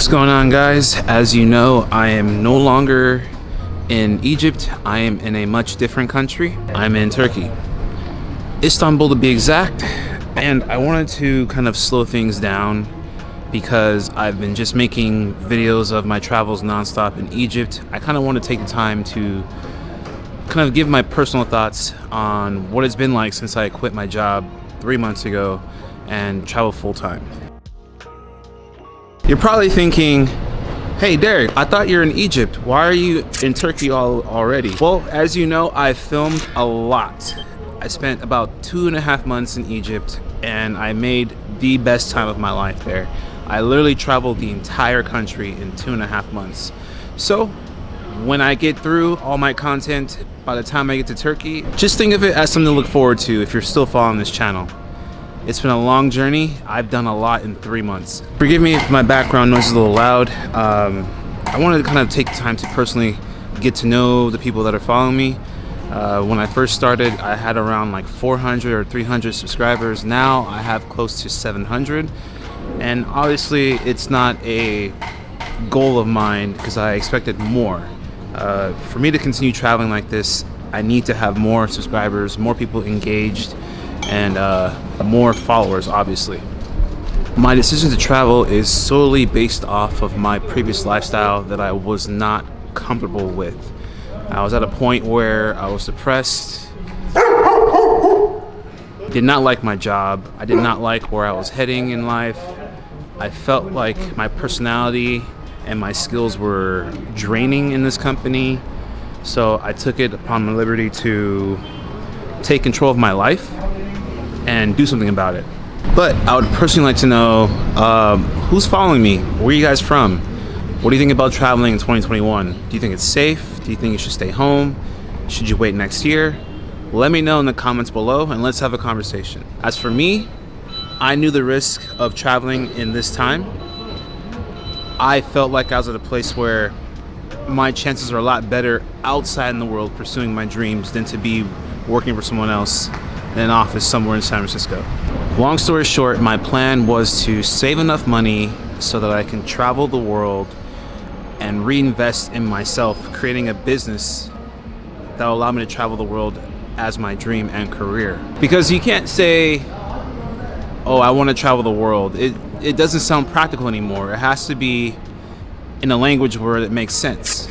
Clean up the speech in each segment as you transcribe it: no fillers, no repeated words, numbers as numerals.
What's going on, guys? As you know, I am no longer in Egypt. I am in a much different country. I'm in Turkey, Istanbul to be exact. And I wanted to kind of slow things down because I've been just making videos of my travels nonstop in Egypt. I kind of want to take the time to kind of give my personal thoughts on what it's been like since I quit my job 3 months ago and travel full-time. You're probably thinking, hey Derek, I thought you're in Egypt. Why are you in Turkey already? Well, as you know, I filmed a lot. I spent about 2.5 months in Egypt and I made the best time of my life there. I literally traveled the entire country in 2.5 months. So when I get through all my content, by the time I get to Turkey, just think of it as something to look forward to if you're still following this channel. It's been a long journey. I've done a lot in 3 months. Forgive me if my background noise is a little loud. I wanted to kind of take the time to personally get to know the people that are following me. When I first started, I had around like 400 or 300 subscribers. Now I have close to 700. And obviously it's not a goal of mine because I expected more. For me to continue traveling like this, I need to have more subscribers, more people engaged, and more followers, obviously. My decision to travel is solely based off of my previous lifestyle that I was not comfortable with. I was at a point where I was depressed, did not like my job, I did not like where I was heading in life. I felt like my personality and my skills were draining in this company, so I took it upon my liberty to take control of my life and do something about it. But I would personally like to know who's following me? Where are you guys from? What do you think about traveling in 2021? Do you think it's safe? Do you think you should stay home? Should you wait next year? Let me know in the comments below and let's have a conversation. As for me, I knew the risk of traveling in this time. I felt like I was at a place where my chances are a lot better outside in the world pursuing my dreams than to be working for someone else in an office somewhere in San Francisco. Long story short, my plan was to save enough money so that I can travel the world and reinvest in myself, creating a business that will allow me to travel the world as my dream and career. Because you can't say, oh, I want to travel the world. It doesn't sound practical anymore. It has to be in a language where it makes sense.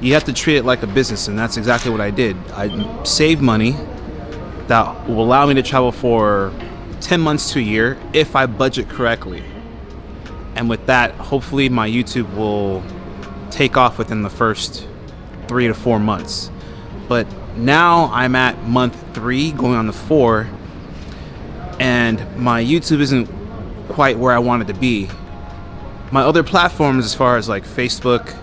You have to treat it like a business, and that's exactly what I did. I saved money that will allow me to travel for 10 months to a year if I budget correctly. And with that, hopefully my YouTube will take off within the first 3 to 4 months. But now I'm at month 3 going on the 4, and my YouTube isn't quite where I want it to be. My other platforms, as far as like Facebook,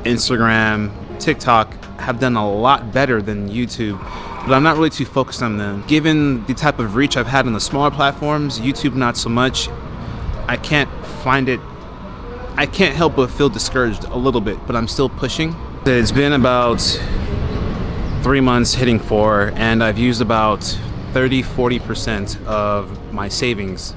Instagram, TikTok, have done a lot better than YouTube, but I'm not really too focused on them. Given the type of reach I've had on the smaller platforms, YouTube not so much, I can't help but feel discouraged a little bit, but I'm still pushing. It's been about 3 months hitting 4, and I've used about 30-40% of my savings,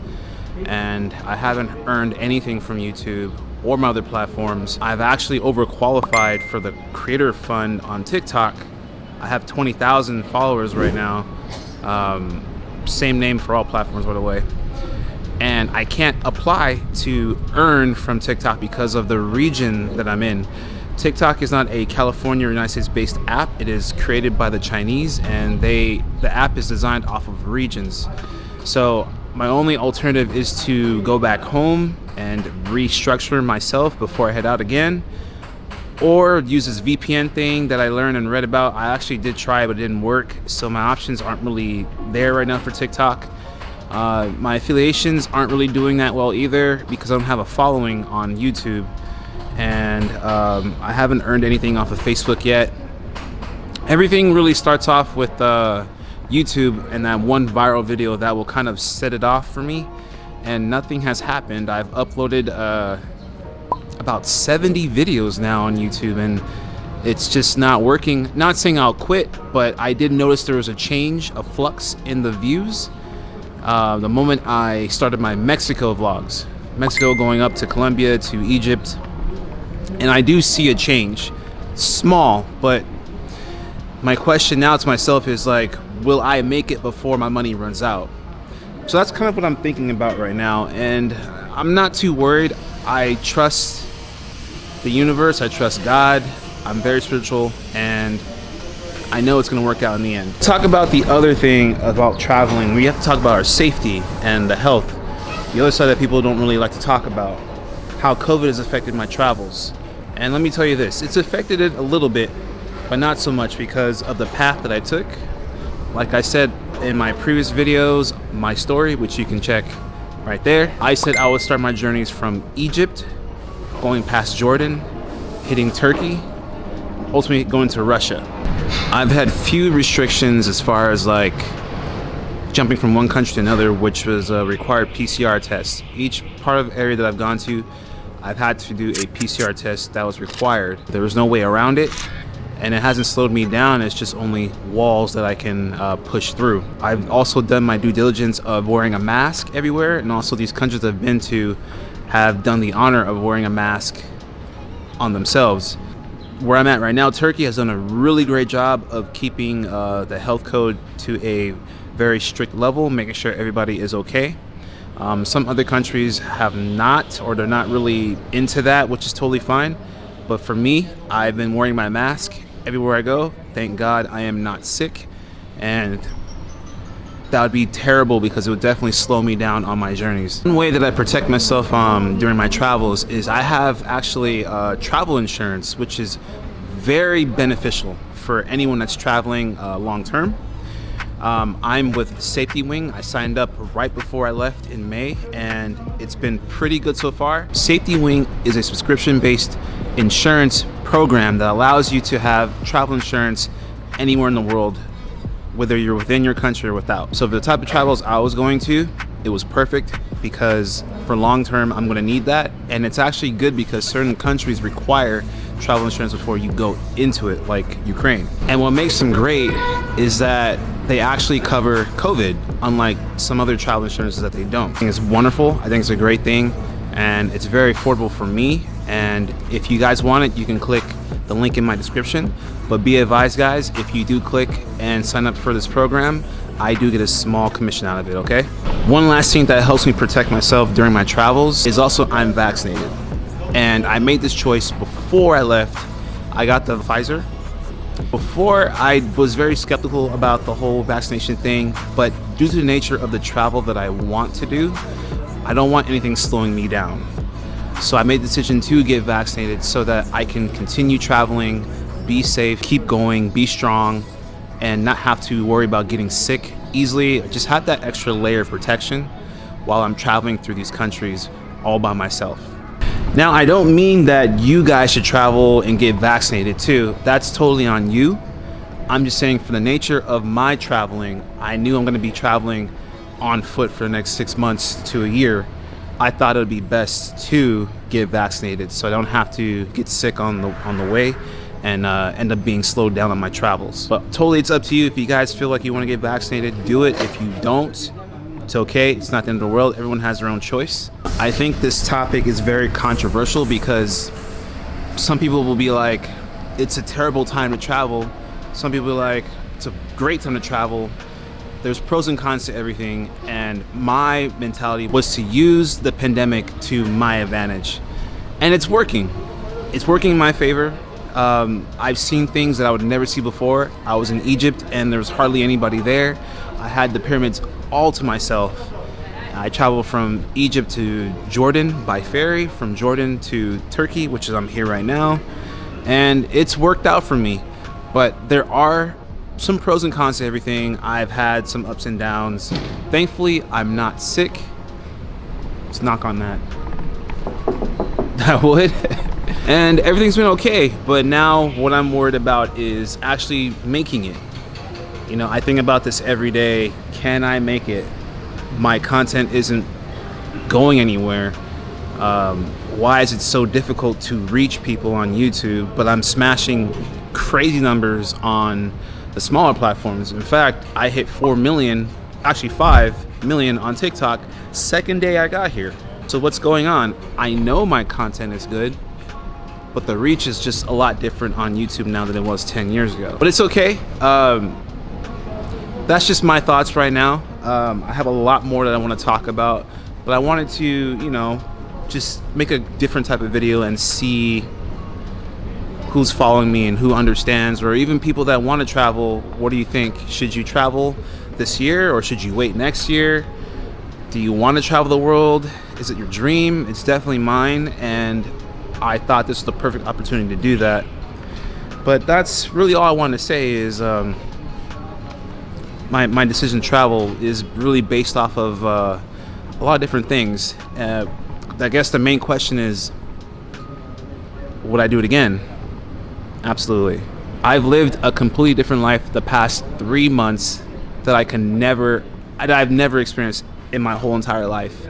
and I haven't earned anything from YouTube or my other platforms. I've actually overqualified for the creator fund on TikTok. I have 20,000 followers right now. Same name for all platforms, by the way. And I can't apply to earn from TikTok because of the region that I'm in. TikTok is not a California or United States based app. It is created by the Chinese, and the app is designed off of regions. So my only alternative is to go back home and restructure myself before I head out again, or use this VPN thing that I learned and read about. I actually did try, but it didn't work. So my options aren't really there right now for TikTok. My affiliations aren't really doing that well either because I don't have a following on YouTube, and I haven't earned anything off of Facebook yet. Everything really starts off with YouTube and that one viral video that will kind of set it off for me, and nothing has happened. I've uploaded about 70 videos now on YouTube, and it's just not working. Not saying I'll quit, but I did notice there was a change, a flux in the views the moment I started my Mexico vlogs. Mexico going up to Colombia to Egypt, and I do see a change. Small, but my question now to myself is like, will I make it before my money runs out? So that's kind of what I'm thinking about right now, and I'm not too worried. I trust the universe, I trust God, I'm very spiritual, and I know it's going to work out in the end. Talk about the other thing about traveling. We have to talk about our safety and the health. The other side that people don't really like to talk about, how COVID has affected my travels. And let me tell you this, it's affected it a little bit, but not so much because of the path that I took. Like I said in my previous videos, my story, which you can check right there, I said I would start my journeys from Egypt, going past Jordan, hitting Turkey, ultimately going to Russia. I've had few restrictions as far as like jumping from one country to another, which was a required PCR test. Each part of area that I've gone to, I've had to do a PCR test that was required. There was no way around it, and it hasn't slowed me down. It's just only walls that I can push through. I've also done my due diligence of wearing a mask everywhere, and also these countries I've been to have done the honor of wearing a mask on themselves. Where I'm at right now, Turkey has done a really great job of keeping the health code to a very strict level, making sure everybody is okay. Some other countries have not, or they're not really into that, which is totally fine. But for me, I've been wearing my mask everywhere I go. Thank God I am not sick, and that would be terrible because it would definitely slow me down on my journeys. One way that I protect myself during my travels is I have actually travel insurance, which is very beneficial for anyone that's traveling long term. I'm with Safety Wing. I signed up right before I left in May, and it's been pretty good so far. Safety Wing is a subscription-based insurance program that allows you to have travel insurance anywhere in the world, whether you're within your country or without. So for the type of travels I was going to, it was perfect because for long term, I'm gonna need that. And it's actually good because certain countries require travel insurance before you go into it, like Ukraine. And what makes them great is that they actually cover COVID, unlike some other travel insurances that they don't. I think it's wonderful. I think it's a great thing, and it's very affordable for me. And if you guys want it, you can click the link in my description. But be advised, guys, if you do click and sign up for this program, I do get a small commission out of it, okay? One last thing that helps me protect myself during my travels is also I'm vaccinated. And I made this choice before I left. I got the Pfizer. Before, I was very skeptical about the whole vaccination thing, but due to the nature of the travel that I want to do, I don't want anything slowing me down. So I made the decision to get vaccinated so that I can continue traveling, be safe, keep going, be strong, and not have to worry about getting sick easily. Just have that extra layer of protection while I'm traveling through these countries all by myself. Now, I don't mean that you guys should travel and get vaccinated too. That's totally on you. I'm just saying for the nature of my traveling, I knew I'm going to be traveling on foot for the next 6 months to a year. I thought it would be best to get vaccinated so I don't have to get sick on the way and end up being slowed down on my travels. But totally, it's up to you. If you guys feel like you want to get vaccinated, do it. If you don't, it's okay. It's not the end of the world. Everyone has their own choice. I think this topic is very controversial because some people will be like, it's a terrible time to travel. Some people are like, it's a great time to travel. There's pros and cons to everything, and my mentality was to use the pandemic to my advantage, and it's working. It's working in my favor. I've seen things that I would never see before. I was in Egypt and there was hardly anybody there. I had the pyramids all to myself. I traveled from Egypt to Jordan by ferry, from Jordan to Turkey, which is I'm here right now, and it's worked out for me. But there are some pros and cons to everything. I've had some ups and downs. Thankfully, I'm not sick. Let's knock on that. That would. And everything's been okay. But now what I'm worried about is actually making it. You know, I think about this every day. Can I make it? My content isn't going anywhere. Why is it so difficult to reach people on YouTube, but I'm smashing crazy numbers on the smaller platforms? In fact, I hit 4 million, actually 5 million on TikTok, second day I got here. So what's going on? I know my content is good, but the reach is just a lot different on YouTube now than it was 10 years ago. But it's okay. That's just my thoughts right now. I have a lot more that I want to talk about, but I wanted to, you know, just make a different type of video and see who's following me and who understands, or even people that want to travel. What do you think? Should you travel this year or should you wait next year? Do you want to travel the world? Is it your dream? It's definitely mine, and I thought this was the perfect opportunity to do that. But that's really all I wanted to say is my decision to travel is really based off of a lot of different things. I guess the main question is, would I do it again? Absolutely. I've lived a completely different life the past 3 months that I've never experienced in my whole entire life.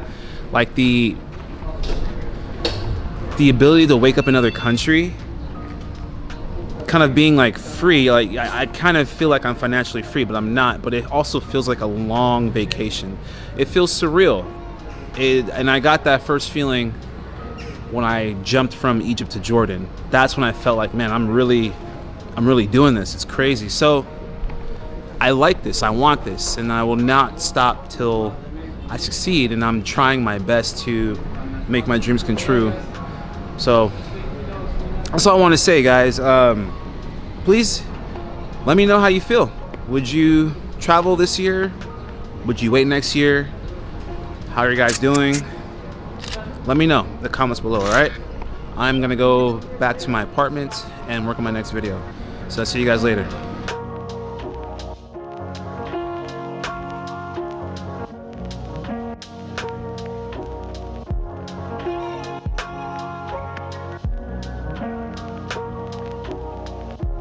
Like the ability to wake up in another country, kind of being like free. Like I kind of feel like I'm financially free, but I'm not. But it also feels like a long vacation. It feels surreal. And I got that first feeling when I jumped from Egypt to Jordan. That's when I felt like, man, I'm really doing this. It's crazy. So I like this. I want this, and I will not stop till I succeed. And I'm trying my best to make my dreams come true. So that's all I want to say, guys. Please let me know how you feel. Would you travel this year? Would you wait next year? How are you guys doing? Let me know in the comments below, all right? I'm gonna go back to my apartment and work on my next video. So I'll see you guys later.